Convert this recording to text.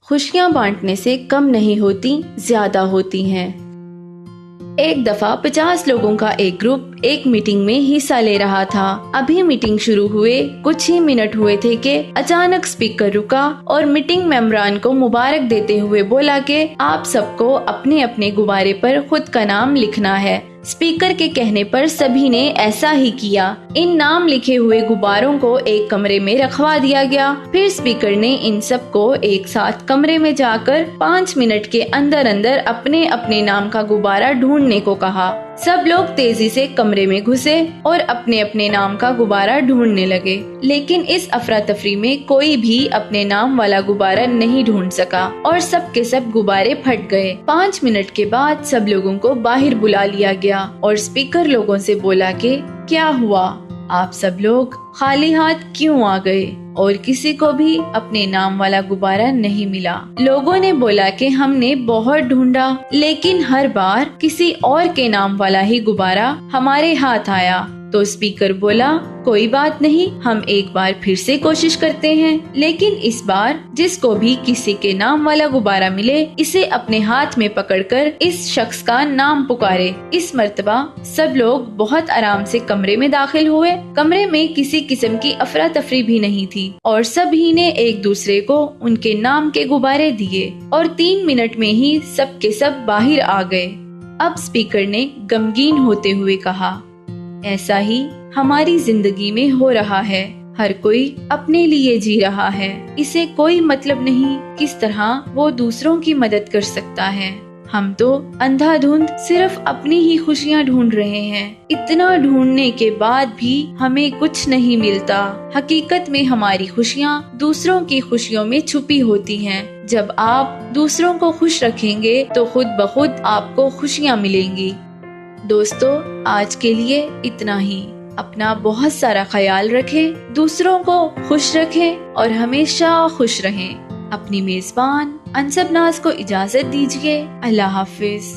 خوشیاں بانٹنے سے کم نہیں ہوتی، زیادہ ہوتی ہیں۔ ایک دفعہ 50 لوگوں کا ایک گروپ ایک میٹنگ میں حصہ لے رہا تھا۔ ابھی میٹنگ شروع ہوئے کچھ ہی منٹ ہوئے تھے کہ اچانک اسپیکر رکا اور میٹنگ ممبران کو مبارک دیتے ہوئے بولا کہ آپ سب کو اپنے اپنے غبارے پر خود کا نام لکھنا ہے۔ اسپیکر کے کہنے پر سبھی نے ایسا ہی کیا۔ ان نام لکھے ہوئے غباروں کو ایک کمرے میں رکھوا دیا گیا۔ پھر اسپیکر نے ان سب کو ایک ساتھ کمرے میں جا کر 5 منٹ کے اندر اندر اپنے اپنے نام کا غبارہ ڈھونڈنے کو کہا۔ سب لوگ تیزی سے کمرے میں گھسے اور اپنے اپنے نام کا غبارہ ڈھونڈنے لگے، لیکن اس افراتفری میں کوئی بھی اپنے نام والا غبارہ نہیں ڈھونڈ سکا اور سب کے سب غبارے پھٹ گئے۔ 5 منٹ کے بعد سب لوگوں کو باہر بلا لیا گیا اور اسپیکر لوگوں سے بولا کہ کیا ہوا، آپ سب لوگ خالی ہاتھ کیوں آ گئے؟ اور کسی کو بھی اپنے نام والا غبارہ نہیں ملا۔ لوگوں نے بولا کہ ہم نے بہت ڈھونڈا، لیکن ہر بار کسی اور کے نام والا ہی غبارہ ہمارے ہاتھ آیا۔ تو اسپیکر بولا کوئی بات نہیں، ہم ایک بار پھر سے کوشش کرتے ہیں، لیکن اس بار جس کو بھی کسی کے نام والا غبارہ ملے اسے اپنے ہاتھ میں پکڑ کر اس شخص کا نام پکارے۔ اس مرتبہ سب لوگ بہت آرام سے کمرے میں داخل ہوئے۔ کمرے میں کسی قسم کی افراتفری بھی نہیں تھی اور سبھی نے ایک دوسرے کو ان کے نام کے غبارے دیے اور 3 منٹ میں ہی سب کے سب باہر آ گئے۔ اب اسپیکر نے غمگین ہوتے ہوئے کہا، ایسا ہی ہماری زندگی میں ہو رہا ہے، ہر کوئی اپنے لیے جی رہا ہے، اسے کوئی مطلب نہیں کس طرح وہ دوسروں کی مدد کر سکتا ہے۔ ہم تو اندھا دھند صرف اپنی ہی خوشیاں ڈھونڈ رہے ہیں، اتنا ڈھونڈنے کے بعد بھی ہمیں کچھ نہیں ملتا۔ حقیقت میں ہماری خوشیاں دوسروں کی خوشیوں میں چھپی ہوتی ہیں۔ جب آپ دوسروں کو خوش رکھیں گے تو خود بخود آپ کو خوشیاں ملیں گی۔ دوستو، آج کے لیے اتنا ہی۔ اپنا بہت سارا خیال رکھیں، دوسروں کو خوش رکھیں اور ہمیشہ خوش رہیں۔ اپنی میزبان انصب ناز کو اجازت دیجیے۔ اللہ حافظ۔